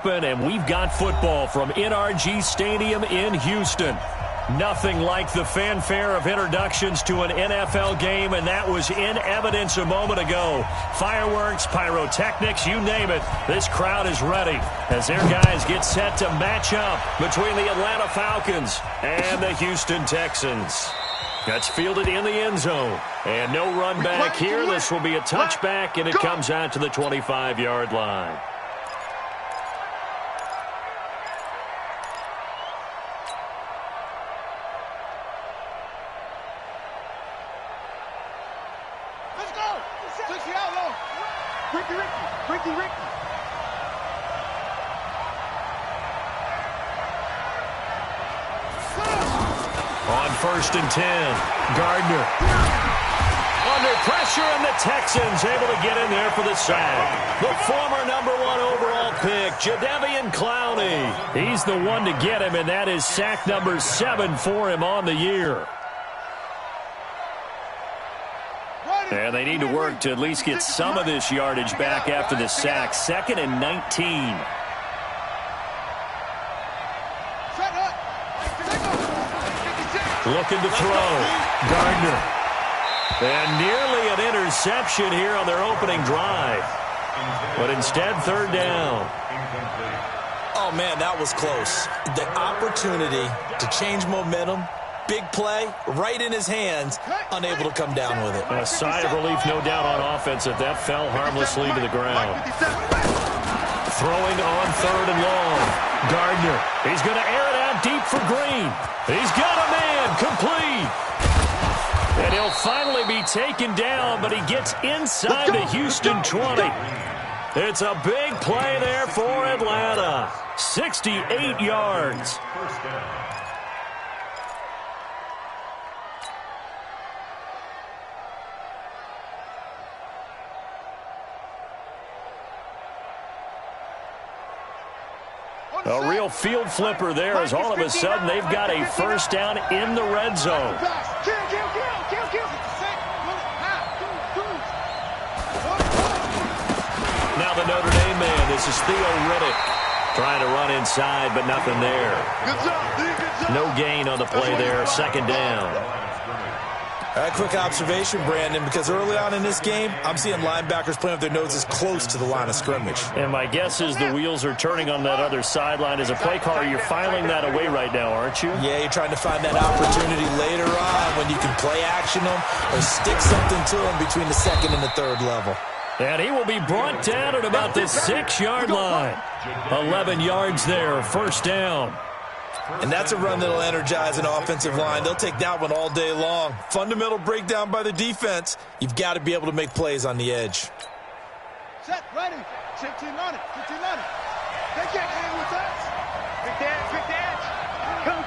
And we've got football from NRG Stadium in Houston. Nothing like the fanfare of introductions to an NFL game, and that was in evidence a moment ago. Fireworks, pyrotechnics, you name it. This crowd is ready as their guys get set to match up between the Atlanta Falcons and the Houston Texans. That's fielded in the end zone. And no run back here. This will be a touchback, and it comes out to the 25-yard line. On 1st and 10, Gardner. Under pressure, and the Texans able to get in there for the sack. The former #1 overall pick, Jadeveon Clowney. He's the one to get him, and that is sack number 7 for him on the year. And they need to work to at least get some of this yardage back after the sack. 2nd and 19. Looking to throw. Gardner. And nearly an interception here on their opening drive. But instead, 3rd down. Oh, man, that was close. The opportunity to change momentum, big play, right in his hands, unable to come down with it. A sigh of relief, no doubt, on offense that fell harmlessly to the ground. Throwing on 3rd and long. Gardner. He's going to air it out deep for Green. He's got a man, complete. And he'll finally be taken down, but he gets inside the Houston 20. It's a big play there for Atlanta. 68 yards. A real field flipper there as all of a sudden they've got a 1st down in the red zone. Now the Notre Dame man, this is Theo Riddick. Trying to run inside, but nothing there. No gain on the play there, 2nd down. A quick observation, Brandon, because early on in this game, I'm seeing linebackers playing with their noses close to the line of scrimmage. And my guess is the wheels are turning on that other sideline. As a play caller, you're filing that away right now, aren't you? Yeah, you're trying to find that opportunity later on when you can play action them or stick something to them between the 2nd and the 3rd level. And he will be brought down at about the 6-yard line. 11 yards there, 1st down. And that's a run that'll energize an offensive line. They'll take that one all day long. Fundamental breakdown by the defense. You've got to be able to make plays on the edge. Set, ready. 15 on it. 15 on it. They can't hang with us. Quick dance. Come.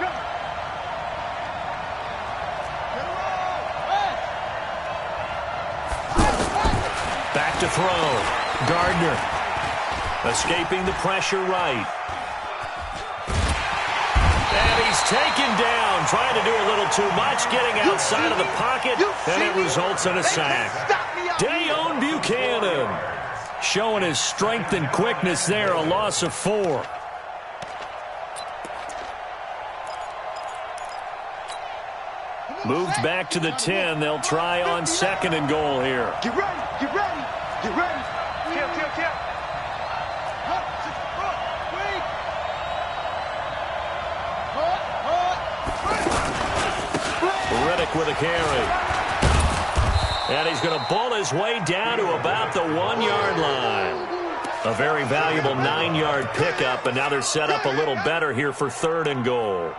Back to throw. Gardner. Escaping the pressure right. And he's taken down, trying to do a little too much, getting outside of the pocket, and it results in a sack. Dayon Buchanan showing his strength and quickness there, a loss of 4. Moved back to the 10. They'll try on 2nd and goal here. Get ready. Kill. Riddick with a carry. And he's going to bull his way down to about the 1-yard line. A very valuable 9-yard pickup, and now they're set up a little better here for 3rd and goal.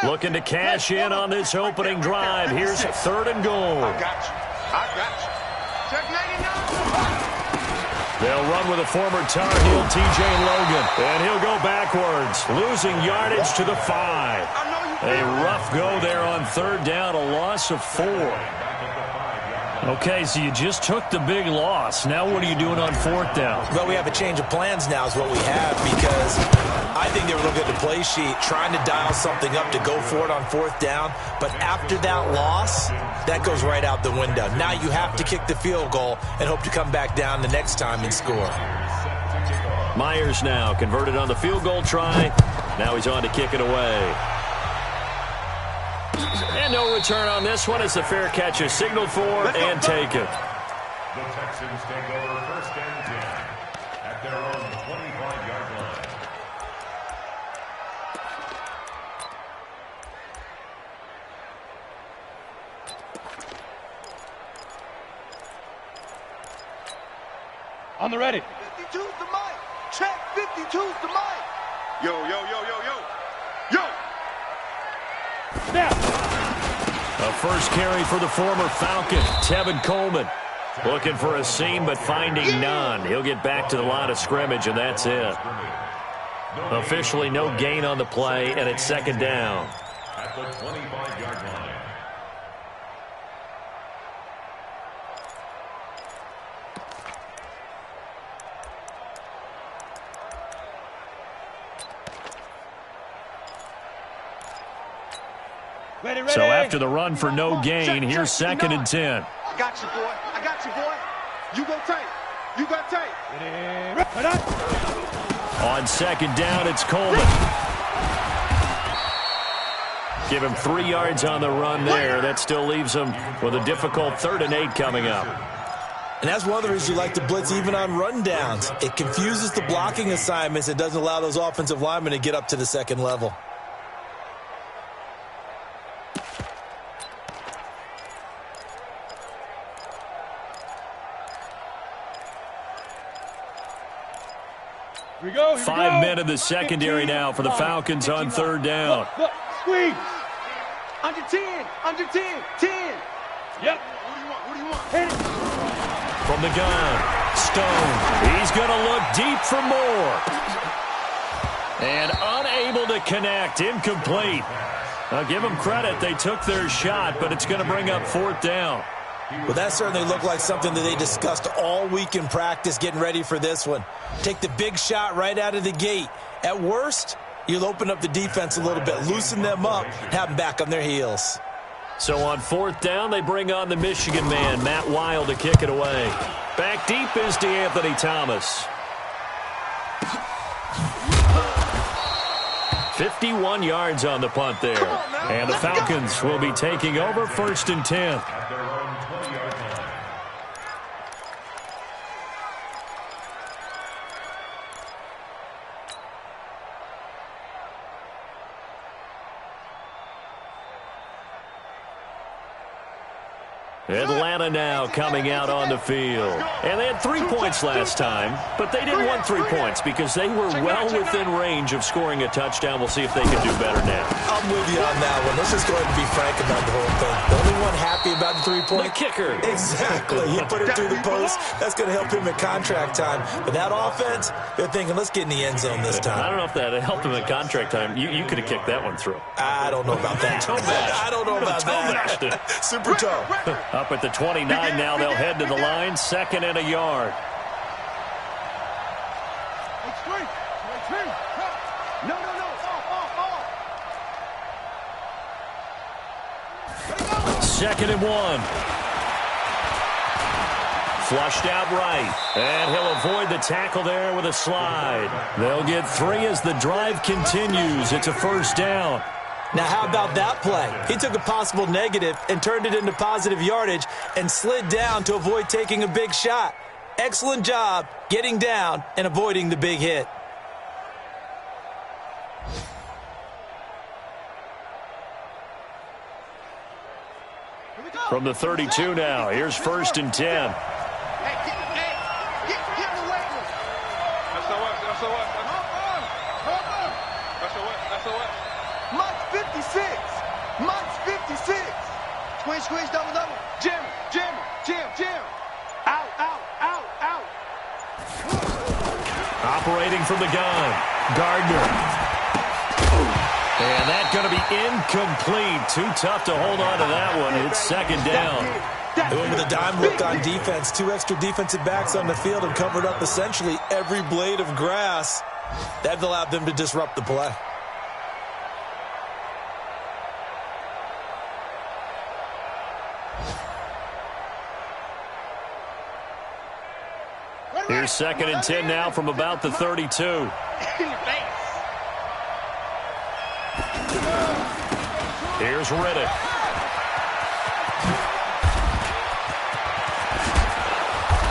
Looking to cash in on this opening drive. Here's 3rd and goal. I got you. Check 99. They'll run with a former Tar Heel, T.J. Logan. And he'll go backwards, losing yardage to the 5. A rough go there on 3rd down, a loss of 4. Okay, so you just took the big loss. Now what are you doing on fourth down? Well, we have a change of plans now is what we have, because I think they were looking at the play sheet, trying to dial something up to go for it on fourth down. But after that loss, that goes right out the window. Now you have to kick the field goal and hope to come back down the next time and score. Myers now converted on the field goal try. Now he's on to kick it away. And no return on this one as the fair catch is signaled for and taken. The Texans take over first and 10 at their own 25-yard line. On the ready. 52's the mic. Check. 52's the mic. Yo, yo, yo, yo, yo. Yo. Now. A first carry for the former Falcon, Tevin Coleman. Looking for a seam, but finding none. He'll get back to the line of scrimmage, and that's it. Officially no gain on the play, and it's second down. At the 25-yard line. Ready, ready. So after the run for no gain, here's second and 10. I got you, boy. I got you, boy. You go tight. You got tight. Ready. On second down, it's Coleman. Give him 3 yards on the run there. That still leaves him with a difficult 3rd and 8 coming up. And that's one of the reasons you like to blitz even on rundowns. It confuses the blocking assignments. It doesn't allow those offensive linemen to get up to the second level. Here we go. 5 men in the secondary now for the Falcons on 3rd down. Look, squeeze. Under 10. Under 10. 10. Yep. What do you want? What do you want? Hit it. From the gun, Stone. He's going to look deep for more. And unable to connect. Incomplete. I'll give them credit. They took their shot, but it's going to bring up 4th down. Well, that certainly looked like something that they discussed all week in practice getting ready for this one. Take the big shot right out of the gate. At worst, you'll open up the defense a little bit, loosen them up, have them back on their heels. So on 4th down, they bring on the Michigan man, Matt Weil, to kick it away. Back deep is DeAnthony Thomas. 51 yards on the punt there. And the Falcons will be taking over 1st and 10. At their own 20-yard line. Atlanta now coming out on the field. And they had 3 points last time, but they didn't want 3 points because they were well within range of scoring a touchdown. We'll see if they can do better now. I'm with you on that one. Let's just go ahead and be frank about the whole thing. The only one happy about the 3-point. The kicker. Exactly. He put it through the post. That's going to help him at contract time. But that offense, they're thinking, let's get in the end zone this time. I don't know if that helped him at contract time. You could have kicked that one through. I don't know about that. I don't know about that. Super toe. Up at the 29 now, they'll head to the line. 2nd and a yard. No. 2nd and 1. Flushed out right. And he'll avoid the tackle there with a slide. They'll get 3 as the drive continues. It's a 1st down. Now, how about that play? He took a possible negative and turned it into positive yardage and slid down to avoid taking a big shot. Excellent job getting down and avoiding the big hit. From the 32 now, here's 1st and 10. Hey, get away from him. That's what. Mike's 56. Squeeze, double. Jim. Out. Operating from the gun, Gardner. And that's going to be incomplete. Too tough to hold on to that one. It's 2nd down. They went with a dime look on defense. 2 extra defensive backs on the field and covered up essentially every blade of grass. That allowed them to disrupt the play. Here's 2nd and 10 now from about the 32. Here's Riddick.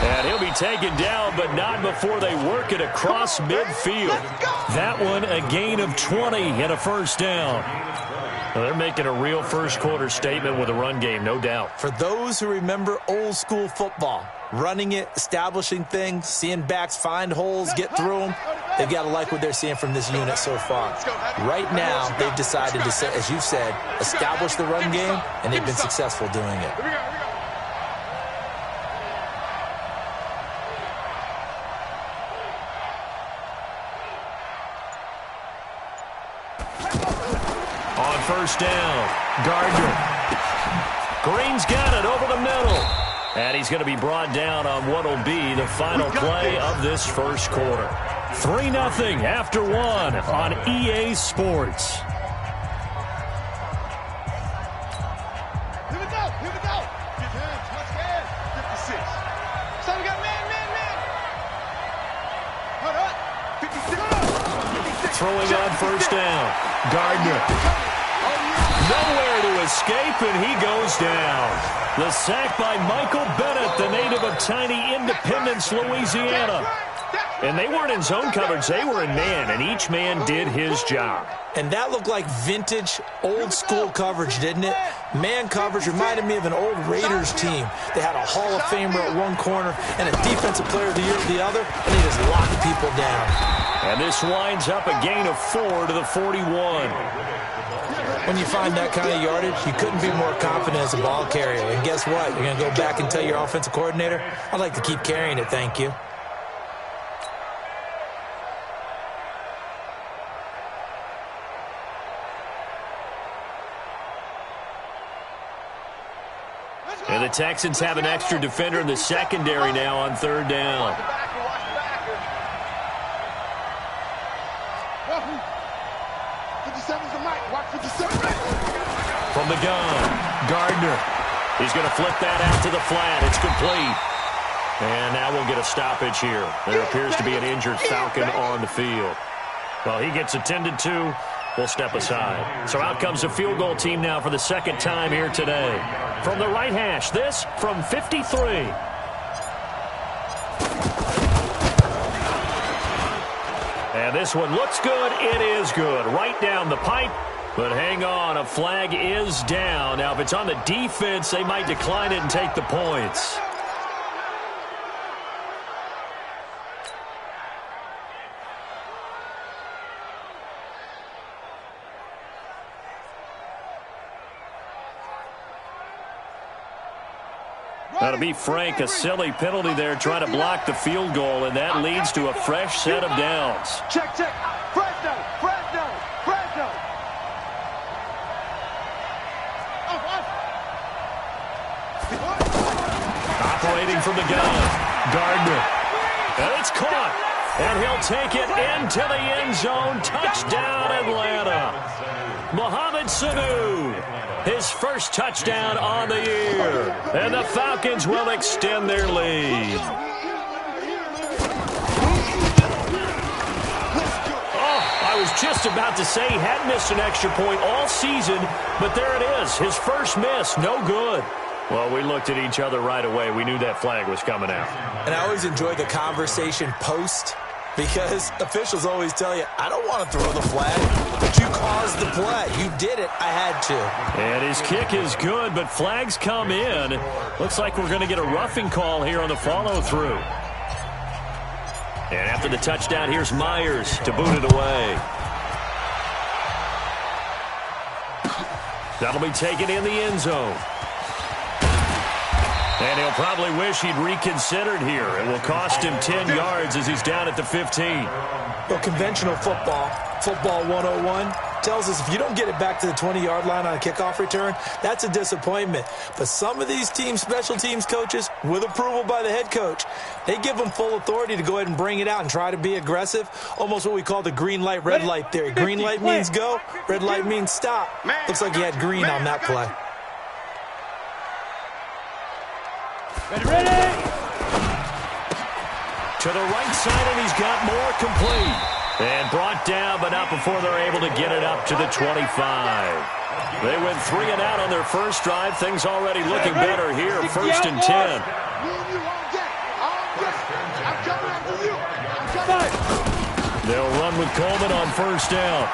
And he'll be taken down, but not before they work it across midfield. That one, a gain of 20 and a first down. Well, they're making a real first-quarter statement with a run game, no doubt. For those who remember old-school football, running it, establishing things, seeing backs find holes, get through them, they've got to like what they're seeing from this unit so far. Right now, they've decided to, as you said, establish the run game, and they've been successful doing it. On first down, Gardner. Green's got it over the middle. And he's going to be brought down on what will be the final play of this first quarter. 3-0 after 1 on EA Sports. Here we go. Here we go. Get hands. Let's get 56. So we got man. Hold up. 56. Throwing on first down, Gardner. Nowhere to escape, and he goes down. The sack by Michael Bennett, the native of tiny Independence, Louisiana. And they weren't in zone coverage, they were in man, and each man did his job. And that looked like vintage, old-school coverage, didn't it? Man coverage reminded me of an old Raiders team. They had a Hall of Famer at one corner and a Defensive Player of the Year at the other, and they just locked people down. And this winds up a gain of 4 to the 41. When you find that kind of yardage, you couldn't be more confident as a ball carrier. And guess what? You're going to go back and tell your offensive coordinator, I'd like to keep carrying it, thank you. And the Texans have an extra defender in the secondary now on 3rd down. From the gun, Gardner. He's going to flip that out to the flat. It's complete. And now we'll get a stoppage here. There appears to be an injured Falcon on the field. Well, he gets attended to. We'll step aside. So out comes the field goal team now for the 2nd time here today. From the right hash, this from 53. And this one looks good. It is good. Right down the pipe. But hang on, a flag is down. Now, if it's on the defense, they might decline it and take the points. Now, to be frank, a silly penalty there trying to block the field goal, and that leads to a fresh set of downs. Check. Fresno. Operating from the gun, Gardner. And it's caught. And he'll take it into the end zone. Touchdown, Atlanta. Mohamed Sanu, his first touchdown on the year. And the Falcons will extend their lead. I was just about to say he hadn't missed an extra point all season, but there it is. His first miss, no good. Well, we looked at each other right away. We knew that flag was coming out. And I always enjoy the conversation post, because officials always tell you, I don't want to throw the flag, but you caused the play. You did it. I had to. And his kick is good, but flags come in. Looks like we're going to get a roughing call here on the follow-through. And after the touchdown, here's Myers to boot it away. That'll be taken in the end zone. And he'll probably wish he'd reconsidered here. It will cost him 10 yards as he's down at the 15. Well, conventional football 101, tells us if you don't get it back to the 20-yard line on a kickoff return, that's a disappointment. But some of these special teams coaches, with approval by the head coach, they give them full authority to go ahead and bring it out and try to be aggressive, almost what we call the green light, red light theory. Green light means go, red light means stop. Looks like he had green on that play. Ready! To the right side, and he's got more complete. And brought down, but not before they're able to get it up to the 25. They went 3 and out on their first drive. Things already looking better here. 1st and 10. They'll run with Coleman on 1st down.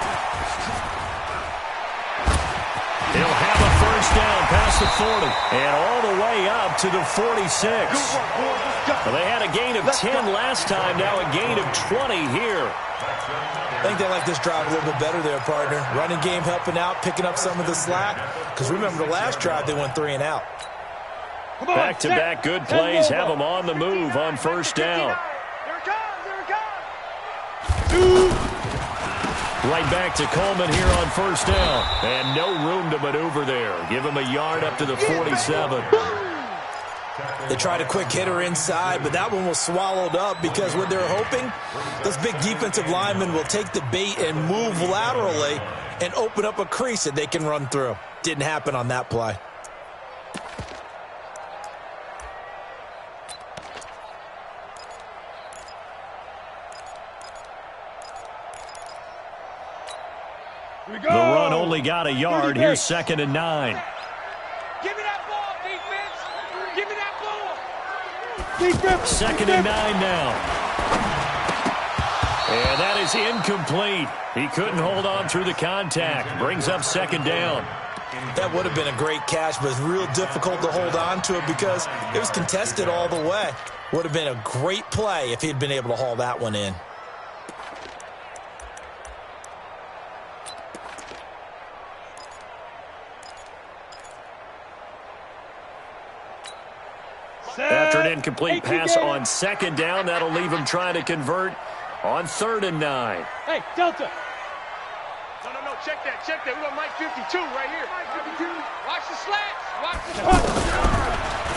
He'll have a 1st down past the 40 and all the way up to the 46. Well, they had a gain of 10 last time, now a gain of 20 here. I think they like this drive a little bit better there, partner. Running game helping out, picking up some of the slack. Because remember, the last drive they went 3 and out. Back-to-back good plays have them on the move on 1st down. Right back to Coleman here on 1st down. And no room to maneuver there. Give him a yard up to the 47. They tried a quick hitter inside, but that one was swallowed up because what they're hoping, those big defensive linemen will take the bait and move laterally and open up a crease that they can run through. Didn't happen on that play. The run only got a yard. Here's 2nd and 9. Give me that ball, defense. Give me that ball. Defense. 2nd and 9 now. And that is incomplete. He couldn't hold on through the contact. Brings up 2nd down. That would have been a great catch, but it's real difficult to hold on to it because it was contested all the way. Would have been a great play if he'd been able to haul that one in. After an incomplete pass on 2nd down, that'll leave him trying to convert on 3rd and 9. Hey, Delta. No, check that. We got Mike 52 right here. Mike 52. Watch the slats. Watch the slats.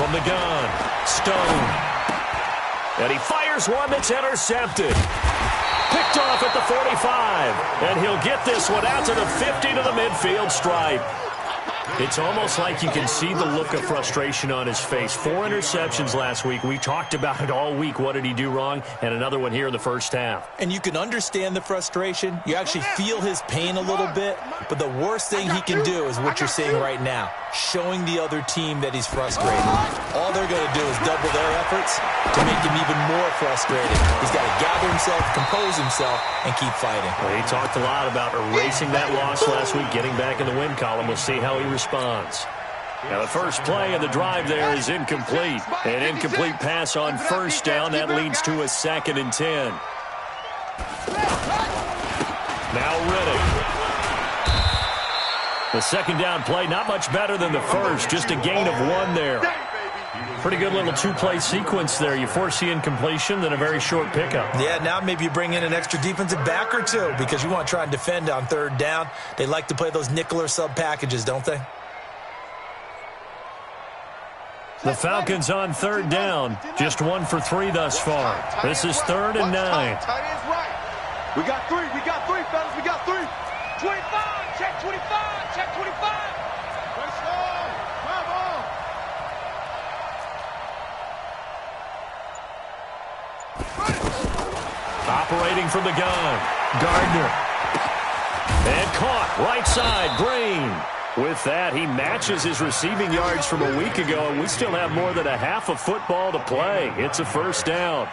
From the gun, Stone. And he fires one that's intercepted. Picked off at the 45. And he'll get this one out to the 50 to the midfield stripe. It's almost like you can see the look of frustration on his face. 4 interceptions last week. We talked about it all week. What did he do wrong? And another one here in the first half. And you can understand the frustration. You actually feel his pain a little bit. But the worst thing he can do is what you're seeing right now, showing the other team that he's frustrated. All they're going to do is double their efforts to make him even more frustrated. He's got to gather himself, compose himself, and keep fighting. Well, he talked a lot about erasing that loss last week, getting back in the win column. We'll see how he responds. Now, the first play of the drive there is incomplete. An incomplete pass on 1st down. That leads to a 2nd and 10. Now Riddick. The 2nd down play, not much better than the first. Just a gain of 1 there. Pretty good little 2-play sequence there. You force the incompletion, then a very short pickup. Yeah, now maybe you bring in an extra defensive back or two because you want to try and defend on 3rd down. They like to play those nickel or sub packages, don't they? The Falcons on 3rd down. Just 1 for 3 thus far. This is 3rd and 9. Tight end's right. We got 3, fellas. We got 3. 25. Check 25. Check 25. Let's go. Bravo. Operating from the gun. Gardner. And caught. Right side. Green. With that, he matches his receiving yards from a week ago, and we still have more than a half of football to play. It's a 1st down.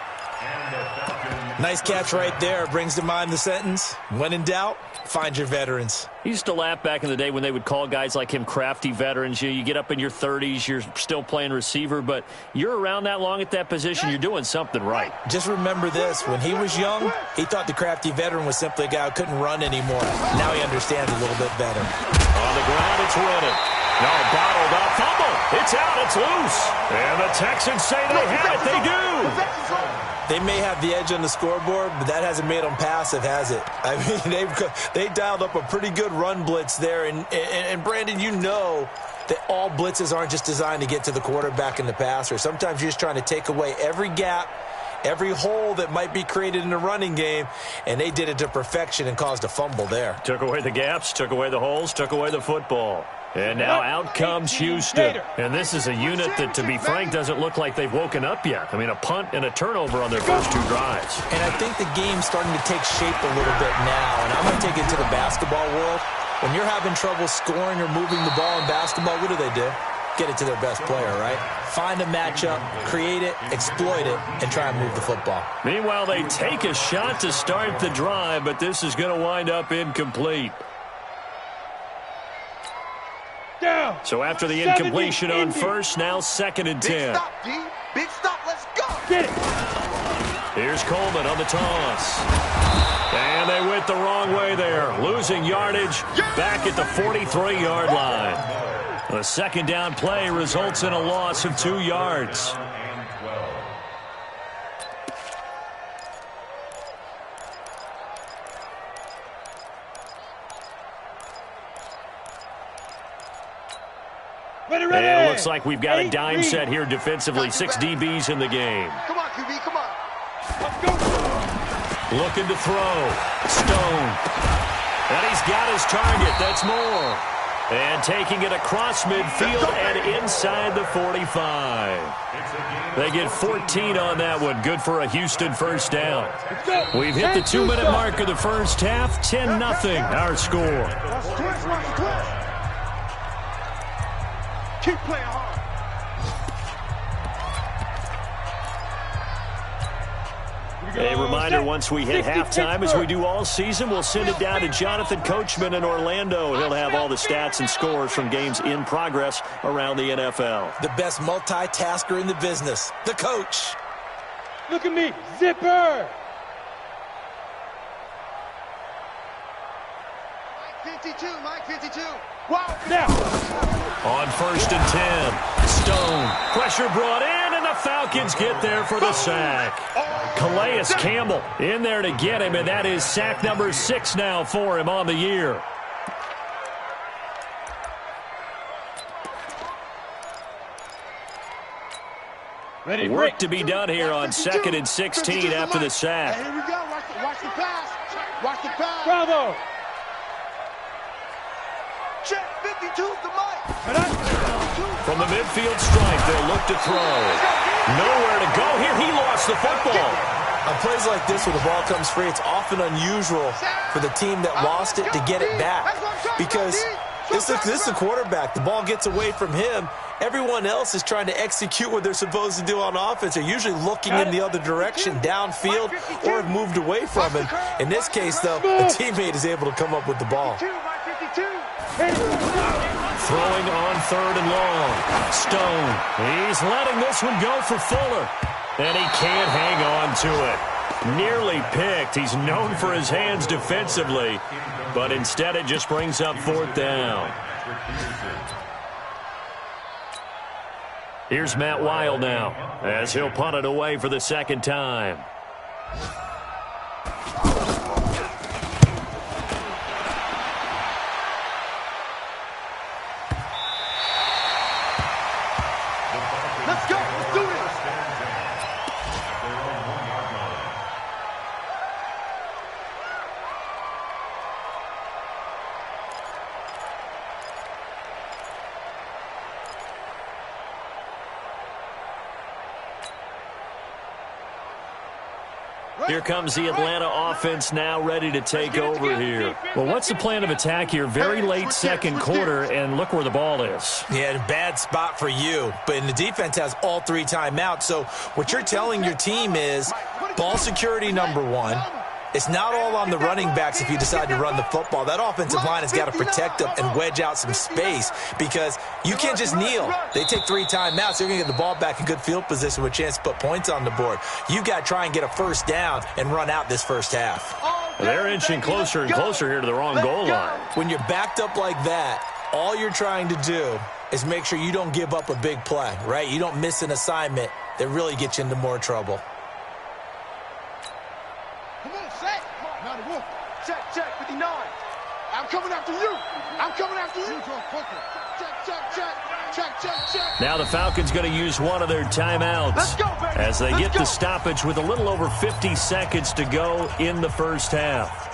Nice catch right there. Brings to mind the sentence, when in doubt, find your veterans. He used to laugh back in the day when they would call guys like him crafty veterans. You get up in your 30s, you're still playing receiver, but you're around that long at that position, you're doing something right. Just remember this. When he was young, he thought the crafty veteran was simply a guy who couldn't run anymore. Now he understands a little bit better. On the ground, it's Riddick. No, bottled up. Fumble. It's out. It's loose. And the Texans say they have it. They do. They may have the edge on the scoreboard, but that hasn't made them passive, has it? I mean, they dialed up a pretty good run blitz there. And Brandon, you know that all blitzes aren't just designed to get to the quarterback and the passer. Sometimes you're just trying to take away every gap, every hole that might be created in the running game, and they did it to perfection and caused a fumble there. Took away the gaps, took away the holes, took away the football. And now out comes Houston. And this is a unit that, to be frank, doesn't look like they've woken up yet. I mean, a punt and a turnover on their first two drives. And I think the game's starting to take shape a little bit now. And I'm going to take it to the basketball world. When you're having trouble scoring or moving the ball in basketball, what do? Get it to their best player, right? Find a matchup, create it, exploit it, and try and move the football. Meanwhile, they take a shot to start the drive, but this is going to wind up incomplete. Down. So after the incompletion on first, now 2nd and 10. Big stop, D. Big stop. Let's go. Get it. Here's Coleman on the toss. And they went the wrong way there, losing yardage back at the 43-yard line. The second down play results in a loss of 2 yards. Ready. And it looks like we've got a dime set here defensively. 6 DBs in the game. Come on, QB, come on. Let's go. Looking to throw. Stone. And he's got his target. That's more. And taking it across midfield and inside the 45. They get 14 on that one. Good for a Houston first down. We've hit the 2-minute mark of the first half. 10-0 our score. Keep playing hard. A reminder, once we hit halftime, as we do all season, we'll send it down to Jonathan Coachman in Orlando. He'll have all the stats and scores from games in progress around the NFL. The best multitasker in the business, the coach. Look at me, zipper. Mike 52. Wow. Now. On 1st and 10, Stone. Pressure brought in, and the Falcons get there for the sack. Calais Campbell in there to get him, and that is sack number 6 now for him on the year. Ready, work to be done here on 2nd and 16 after the sack. Here we go. Watch the pass. Watch the pass. Bravo. Check 52's the mic. From the midfield stripe, they'll look to throw. Nowhere to go here. He lost the football. On plays like this where the ball comes free, it's often unusual for the team that lost it to get it back. Because this is the quarterback. The ball gets away from him. Everyone else is trying to execute what they're supposed to do on offense. They're usually looking in the other direction, downfield, or have moved away from him. In this case, though, a teammate is able to come up with the ball. Throwing on 3rd and long. Stone. He's letting this one go for Fuller. And he can't hang on to it. Nearly picked. He's known for his hands defensively. But instead it just brings up 4th down. Here's Matt Weil now as he'll punt it away for the 2nd time. Let's go. Let's do this. Here comes the Atlanta offense now ready to take over here. Well, what's the plan of attack here? Very late 2nd quarter, and look where the ball is. Yeah, bad spot for you. But the defense has all 3 timeouts. So what you're telling your team is ball security number 1. It's not all on the running backs if you decide to run the football. That offensive line has got to protect them and wedge out some space because you can't just kneel. They take 3 timeouts. They're going to get the ball back in good field position with a chance to put points on the board. You got to try and get a 1st down and run out this first half. They're inching closer and closer here to the wrong goal line. When you're backed up like that, all you're trying to do is make sure you don't give up a big play, right? You don't miss an assignment that really gets you into more trouble. Come on, set. Come on, 91. Check, 59. I'm coming after you. I'm coming after you. Check. Now the Falcons going to use one of their timeouts. Let's go, baby. As they get go. the stoppage with a little over 50 seconds to go in the first half.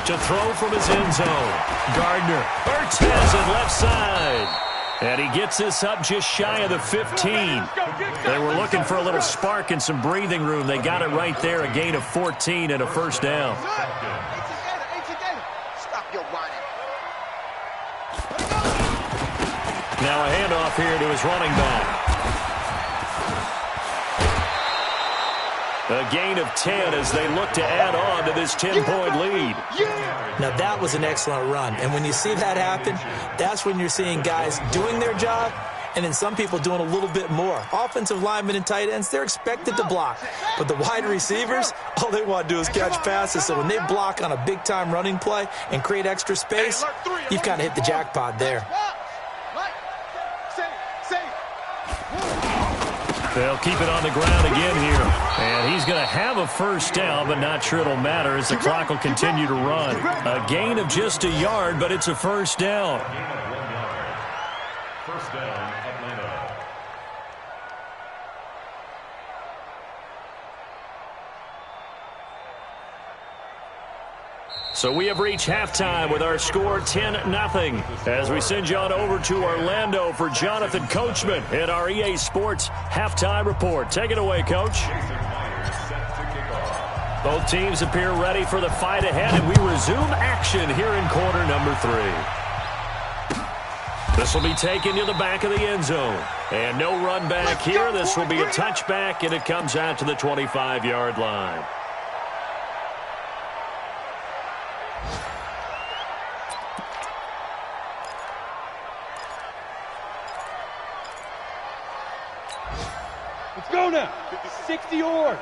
To throw from his end zone. Gardner. Ertz has it left side. And he gets this up just shy of the 15. They were looking for a little spark and some breathing room. They got it right there. A gain of 14 and a first down. Stop your whining. Now a handoff here to his running back. A gain of 10 as they look to add on to this 10-point lead. Now, that was an excellent run. And when you see that happen, that's when you're seeing guys doing their job and then some people doing a little bit more. Offensive linemen and tight ends, they're expected to block. But the wide receivers, all they want to do is catch passes. So when they block on a big-time running play and create extra space, you've kind of hit the jackpot there. They'll keep it on the ground again here. And he's going to have a first down, but not sure it'll matter as the clock will continue to run. A gain of just a yard, but it's a first down. First down, Atlanta. So we have reached halftime with our score 10-0 as we send you on over to Orlando for Jonathan Coachman at our EA Sports Halftime Report. Take it away, Coach. Both teams appear ready for the fight ahead, and we resume action here in quarter number 3. This will be taken to the back of the end zone. And no run back here. This will be a touchback, and it comes out to the 25-yard line. Let's go now. 60 yards.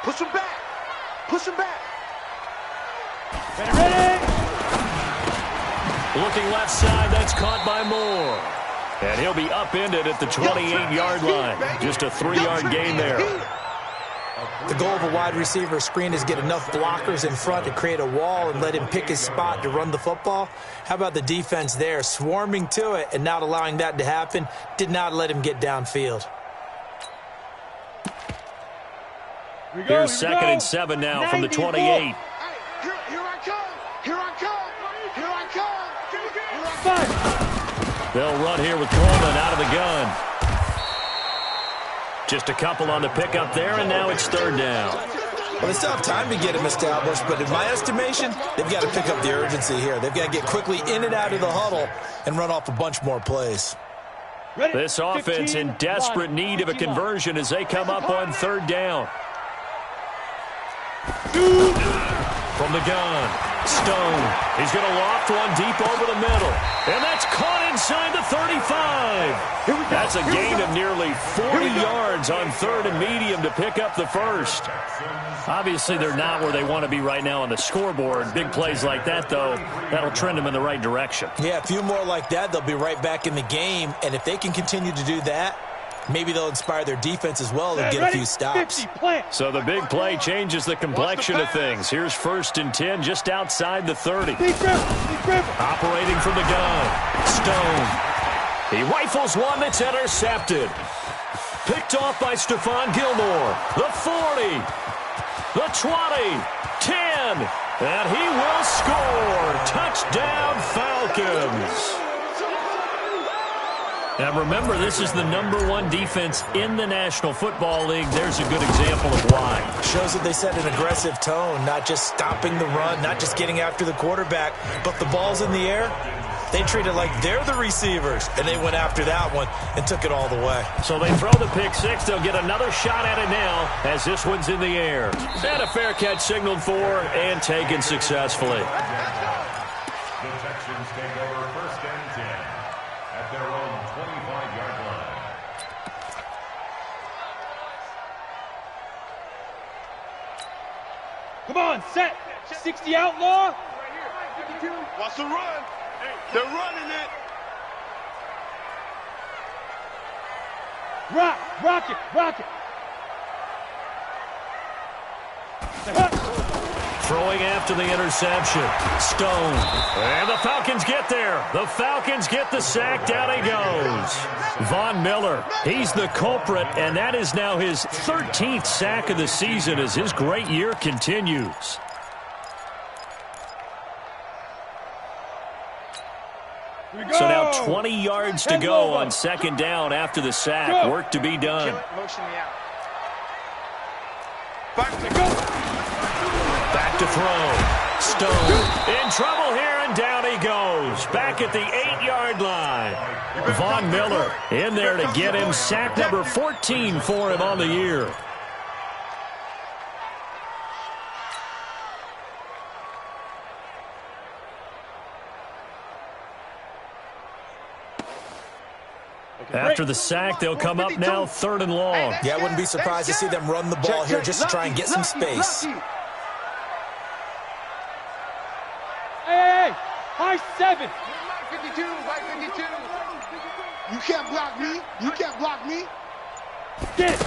Push him back. Push him back. Ready. Looking left side, that's caught by Moore. And he'll be upended at the 28-yard line. Just a 3-yard gain there. The goal of a wide receiver screen is get enough blockers in front to create a wall and let him pick his spot to run the football. How about the defense there, swarming to it and not allowing that to happen? Did not let him get downfield. Here's 2nd and 7 now from the 28. Here I come. They'll run here with Coleman out of the gun. Just a couple on the pickup there, and now it's 3rd down. Well, they still have time to get him established, but in my estimation, they've got to pick up the urgency here. They've got to get quickly in and out of the huddle and run off a bunch more plays. This offense in desperate need of a conversion as they come up on 3rd down. From the gun, Stone. He's going to loft one deep over the middle. And that's caught inside the 35. That's a gain of nearly 40 yards on 3rd and medium to pick up the first. Obviously, they're not where they want to be right now on the scoreboard. Big plays like that, though, that'll trend them in the right direction. Yeah, a few more like that, they'll be right back in the game. And if they can continue to do that, maybe they'll inspire their defense as well and get a few stops. So the big play changes the complexion of things. Here's 1st and 10 just outside the 30. Operating from the gun, Stone. He rifles one that's intercepted. Picked off by Stephon Gilmore. The 40, the 20, 10, and he will score. Touchdown, Falcons. Now, remember, this is the #1 defense in the National Football League. There's a good example of why. Shows that they set an aggressive tone, not just stopping the run, not just getting after the quarterback, but the ball's in the air. They treat it like they're the receivers, and they went after that one and took it all the way. So they throw the pick six. They'll get another shot at it now as this one's in the air. And a fair catch signaled for and taken successfully. The Texans take over 1st and 10 at their own 25-yard line. Come on, set. 60 outlaw. Watch the run. They're running it. Rock it. Throwing after the interception. Stone. And the Falcons get there. The Falcons get the sack. Down he goes. Von Miller, he's the culprit, and that is now his 13th sack of the season as his great year continues. So now 20 yards to go on 2nd down after the sack. Work to be done. Motion me out. Back to throw. Stone in trouble here, and down he goes. Back at the 8-yard line. Von Miller in there to get him. Sack number 14 for him on the year. After the sack, they'll come up now 3rd and long. Yeah, I wouldn't be surprised to see them run the ball here just to try and get some space. Hey, high 7. 52, high 52. You can't block me. Get it.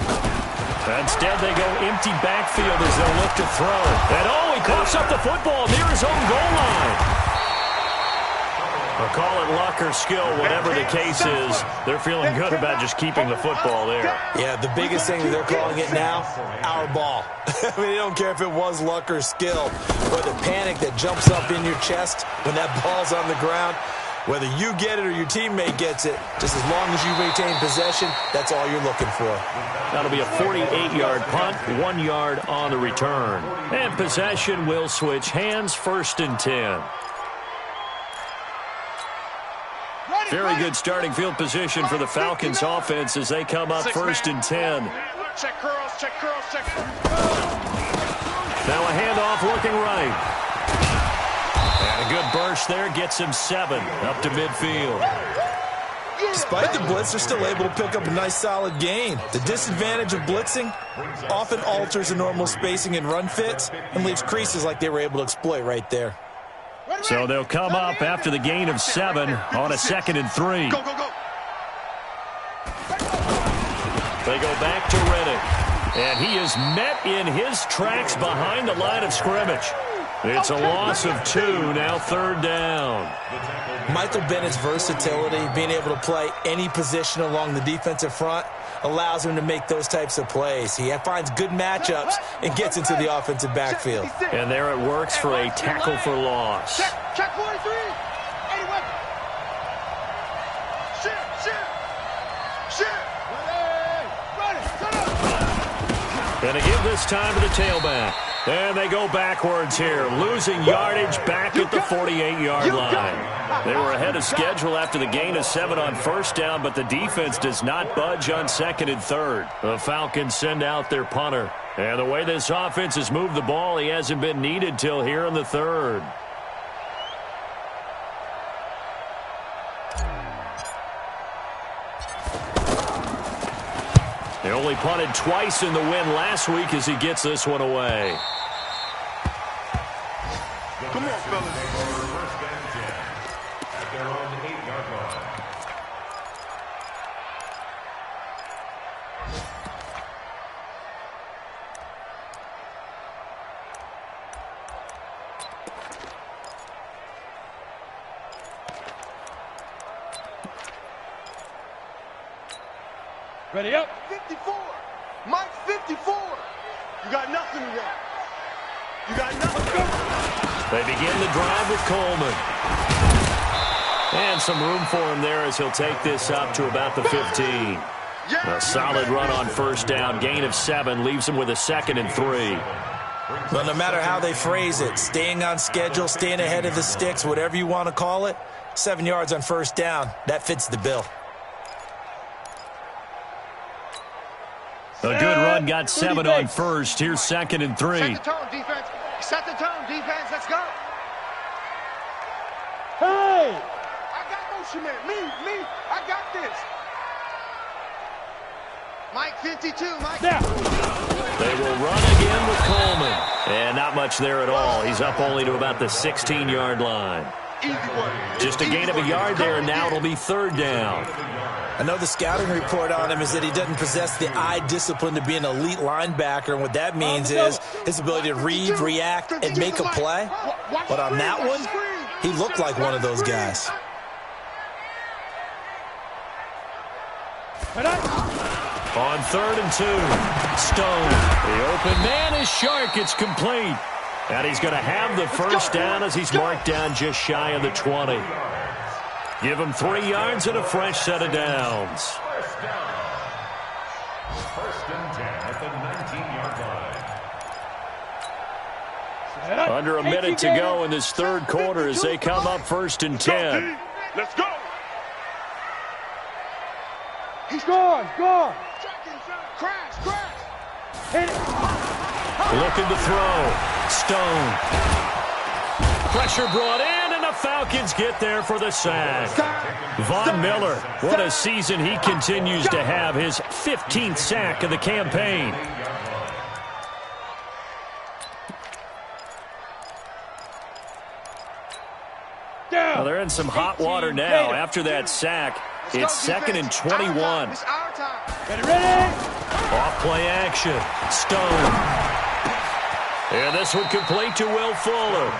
Instead, they go empty backfield as they'll look to throw. And he coughs up the football near his own goal line. Or call it luck or skill, whatever the case is. They're feeling good about just keeping the football there. Yeah, the biggest thing that they're calling it now, our ball. I mean, they don't care if it was luck or skill, or the panic that jumps up in your chest when that ball's on the ground. Whether you get it or your teammate gets it, just as long as you retain possession, that's all you're looking for. That'll be a 48-yard punt, 1 yard on the return. And possession will switch hands, 1st and 10. Very good starting field position for the Falcons offense as they come up 1st and 10. Check curls. Now a handoff looking right. And a good burst there gets him 7 up to midfield. Despite the blitz, they're still able to pick up a nice solid gain. The disadvantage of blitzing often alters the normal spacing and run fits and leaves creases like they were able to exploit right there. So they'll come up after the gain of 7 on a 2nd and 3. Go. They go back to Reddick. And he is met in his tracks behind the line of scrimmage. It's a loss of 2, now 3rd down. Michael Bennett's versatility, being able to play any position along the defensive front, allows him to make those types of plays. He finds good matchups and gets into the offensive backfield. And there it works for a tackle for loss. Check 43. Anyway. Shit. Run it. And to give this time to the tailback. And they go backwards here, losing yardage back at the 48-yard line. They were ahead of schedule after the gain of 7 on 1st down, but the defense does not budge on 2nd and 3rd. The Falcons send out their punter. And the way this offense has moved the ball, he hasn't been needed till here in the 3rd. They only punted twice in the win last week as he gets this one away. Come on, fellas. 1st and 10 at their own 8-yard line. Ready up. 54. Mike 54. You got nothing to that. You got nothing. They begin the drive with Coleman. And some room for him there as he'll take this up to about the 15. A solid run on 1st down. Gain of 7 leaves him with a 2nd and 3. Well, no matter how they phrase it, staying on schedule, staying ahead of the sticks, whatever you want to call it, 7 yards on first down. That fits the bill. A good run got 7 on first. Here's 2nd and 3. Set the tone, defense. Set the tone, defense. Let's go. Hey! I got motion, man. Me. I got this. Mike 52, Mike. Yeah. They will run again with Coleman. And not much there at all. He's up only to about the 16-yard line. Easy one. Just a gain of a yard there, and now it'll be 3rd down. I know the scouting report on him is that he doesn't possess the eye discipline to be an elite linebacker, and what that means is his ability to read, react, and make a play. But on that one, he looked like one of those guys. On 3rd and 2, Stone. The open man is Shark. It's complete. And he's going to have the first down as he's marked down just shy of the 20. Give him 3 yards and a fresh set of downs. First down. 1st and 10 at the 19-yard line. Under a minute to go in this 3rd quarter as they come up 1st and 10. Let's go. He's gone. Crash. Hit it. Looking to throw. Stone. Pressure brought in, and the Falcons get there for the sack. Von Miller, what a season he continues to have. His 15th sack of the campaign. Well, they're in some hot water now. After that sack, it's 2nd and 21. It's our time. Get it ready. Off play action. Stone. And this one complete to Will Fuller.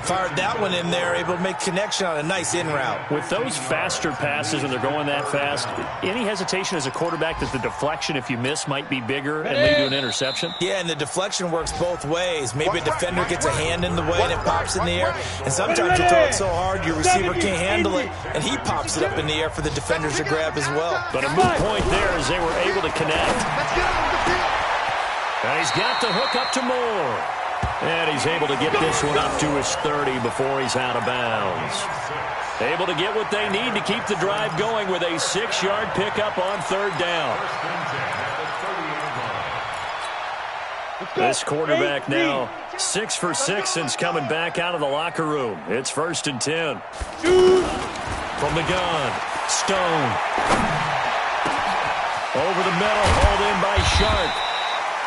Fired that one in there, able to make connection on a nice in route. With those faster passes and they're going that fast, any hesitation as a quarterback that the deflection, if you miss, might be bigger and lead to an interception? Yeah, and the deflection works both ways. Maybe a defender gets a hand in the way and it pops in the air. And sometimes you throw it so hard your receiver can't handle it, and he pops it up in the air for the defenders to grab as well. But a moot point there as they were able to connect. Let's get on the field. And he's got the hook up to Moore. And he's able to get this one up to his 30 before he's out of bounds. Able to get what they need to keep the drive going with a 6-yard pickup on 3rd down. This quarterback now 6 for 6 since coming back out of the locker room. It's 1st and 10. From the gun, Stone. Over the middle, hauled in by Sharp.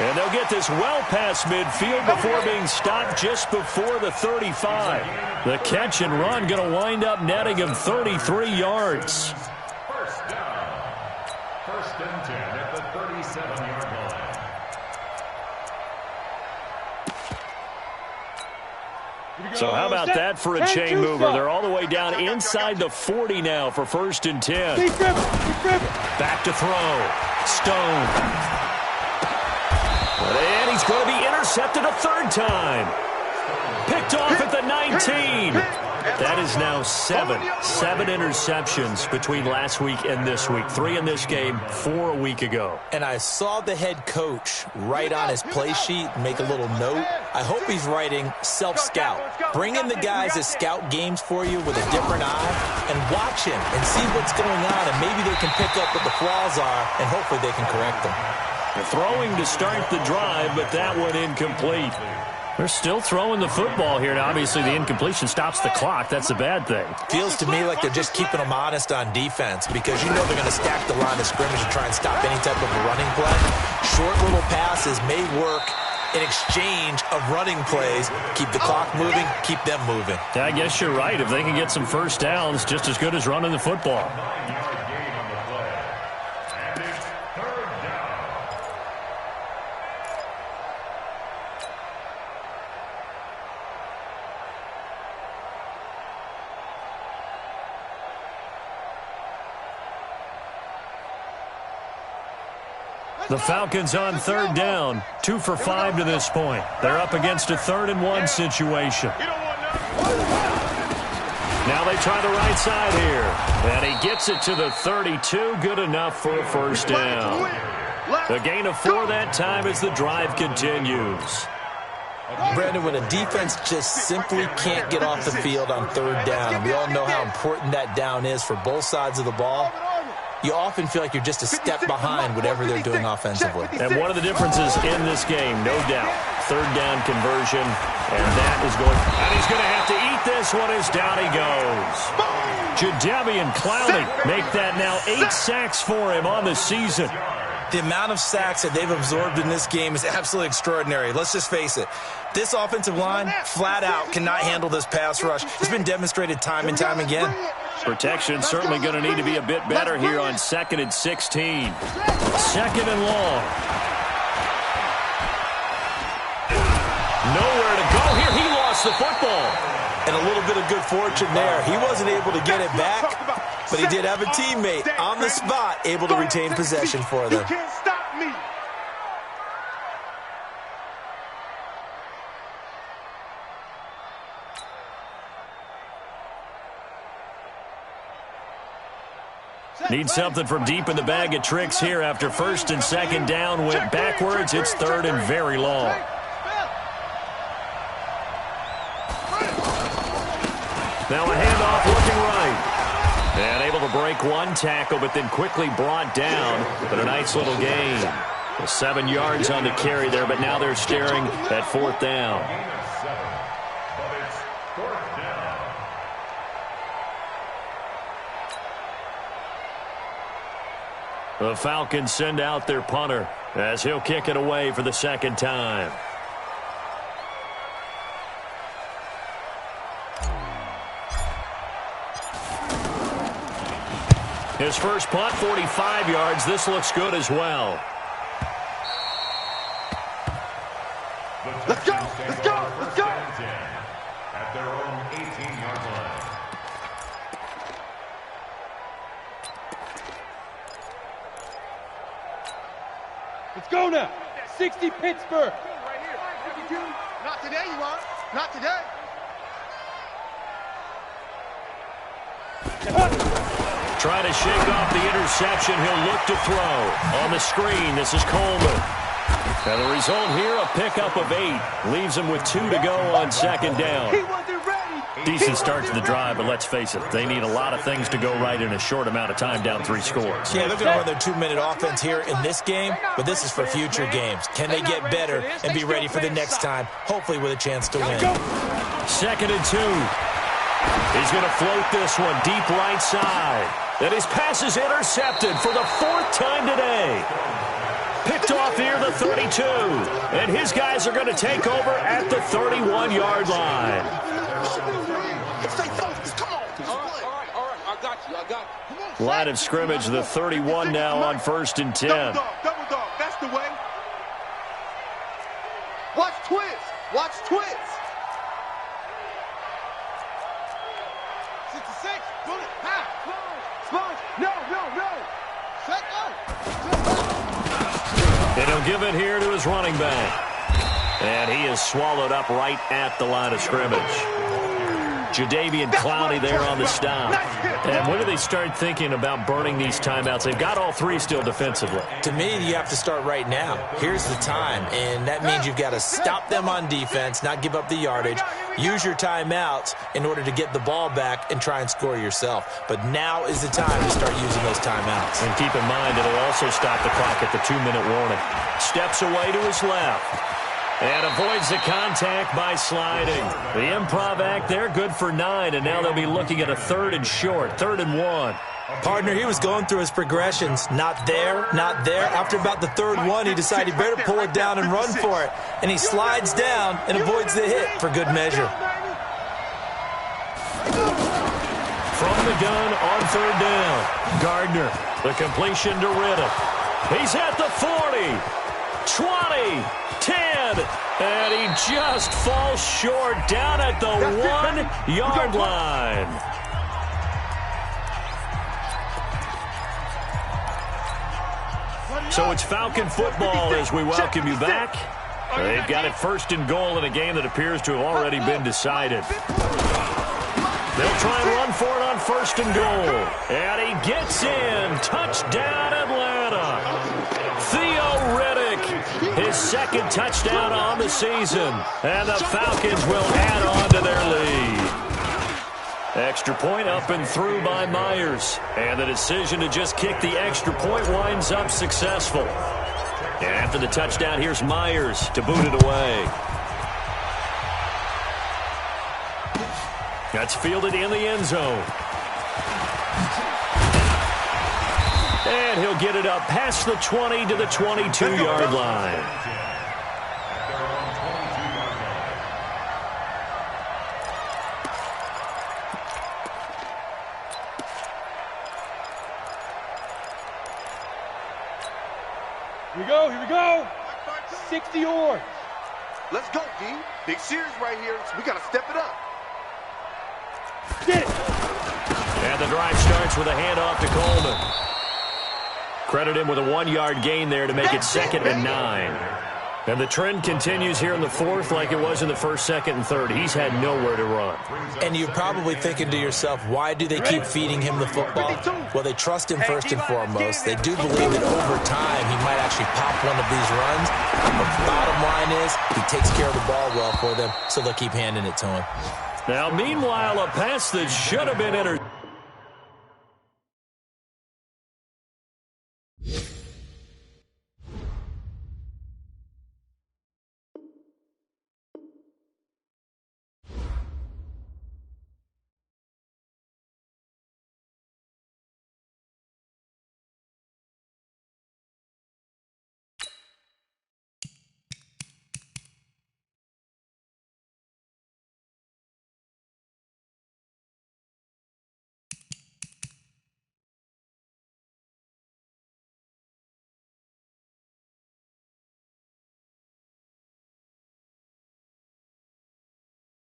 And they'll get this well past midfield before being stopped just before the 35. The catch and run going to wind up netting him 33 yards. First down. 1st and 10 at the 37-yard line. So how about that for a chain mover? They're all the way down inside the 40 now for 1st and 10. Back to throw. Stone. And he's going to be intercepted a 3rd time. Picked off at the 19. That is now 7 interceptions between last week and this week. 3 in this game, 4 a week ago. And I saw the head coach write on his play sheet, make a little note. I hope he's writing self-scout. Bring in the guys that scout games for you with a different eye and watch him and see what's going on, and maybe they can pick up what the flaws are, and hopefully they can correct them. They're throwing to start the drive, but that one incomplete. They're still throwing the football here. Now, obviously, the incompletion stops the clock. That's a bad thing. Feels to me like they're just keeping them honest on defense because you know they're going to stack the line of scrimmage and try and stop any type of a running play. Short little passes may work in exchange of running plays. Keep the clock moving, keep them moving. Yeah, I guess you're right. If they can get some first downs, just as good as running the football. The Falcons on 3rd down, 2 for 5 to this point. They're up against a 3rd and 1 situation. Now they try the right side here. And he gets it to the 32, good enough for a first down. A gain of 4 that time as the drive continues. Brandon, when a defense just simply can't get off the field on third down, and we all know how important that down is for both sides of the ball, you often feel like you're just a step behind whatever they're doing offensively. And one of the differences in this game, no doubt, third down conversion, and that is going, and he's going to have to eat this one as down he goes. Jadeveon Clowney make that now 8 sacks for him on the season. The amount of sacks that they've absorbed in this game is absolutely extraordinary. Let's just face it. This offensive line, flat out, cannot handle this pass rush. It's been demonstrated time and time again. Protection certainly going to need to be a bit better here on 2nd and 16. 2nd and long. Nowhere to go here. He lost the football. And a little bit of good fortune there. He wasn't able to get it back, but he did have a teammate on the spot able to retain possession for them. You can't stop me. Need something from deep in the bag of tricks here after 1st and 2nd down went backwards. It's 3rd and very long. Now a handoff looking right. And able to break one tackle, but then quickly brought down. But a nice little gain. 7 yards on the carry there, but now they're staring at 4th down. The Falcons send out their punter as he'll kick it away for the 2nd time. His first punt, 45 yards. This looks good as well. Let's go! Let's go! Let's go! At their own 18-yard line. Let's go now. 60 Pittsburgh. Right here. Not today, you are. Not today. Trying to shake off the interception. He'll look to throw. On the screen, this is Coleman. And the result here, a pickup of 8. Leaves him with 2 to go on 2nd down. He wasn't ready. Decent start to the drive, but let's face it, they need a lot of things to go right in a short amount of time, down 3 scores. Yeah, they're going to run their 2-minute offense here in this game, but this is for future games. Can they get better and be ready for the next time, hopefully with a chance to win? 2nd and 2. He's going to float this one deep right side. And his pass is intercepted for the 4th time today. Picked off here the 32. And his guys are going to take over at the 31-yard line. Stay focused. Come on. All right. I got you. Line of scrimmage, the 31 now on 1st and 10. Double dog. That's the way. Watch twist. 66. Bullet. Sponge. No. Set up. And he'll give it here to his running back. And he is swallowed up right at the line of scrimmage. Jadeveon Clowney there on the stop. And when do they start thinking about burning these timeouts? They've got all 3 still defensively. To me, you have to start right now. Here's the time, and that means you've got to stop them on defense, not give up the yardage, use your timeouts in order to get the ball back and try and score yourself. But now is the time to start using those timeouts. And keep in mind, it'll also stop the clock at the 2-minute warning. Steps away to his left. And avoids the contact by sliding. The improv act there, good for 9, and now they'll be looking at a 3rd and short, 3rd and 1. Partner, he was going through his progressions. Not there. After about the 3rd one, he decided he better pull it down and run for it. And he slides down and avoids the hit for good measure. From the gun on 3rd down. Gardner, the completion to Riddick. He's at the 40, 20, 10, and he just falls short down at the 1-yard line. So it's Falcon football as we welcome you back. They've got it 1st and goal in a game that appears to have already been decided. They'll try and run for it on 1st and goal. And he gets in. Touchdown, Atlanta. Theo Riddick, his second touchdown on the season. And the Falcons will add on to their lead. Extra point up and through by Myers. And the decision to just kick the extra point winds up successful. And after the touchdown, here's Myers to boot it away. That's fielded in the end zone. And he'll get it up past the 20 to the 22-yard line. Here we go. 60 yards. Let's go, D. Big series right here. We got to step it up. Get it. And the drive starts with a handoff to Coleman. Credit him with a 1-yard gain there to make it 2nd and 9. And the trend continues here in the 4th like it was in the 1st, 2nd, and 3rd. He's had nowhere to run. And you're probably thinking to yourself, why do they keep feeding him the football? Well, they trust him first and foremost. They do believe that over time he might actually pop one of these runs. But the bottom line is he takes care of the ball well for them, so they'll keep handing it to him. Now, meanwhile, a pass that should have been intercepted.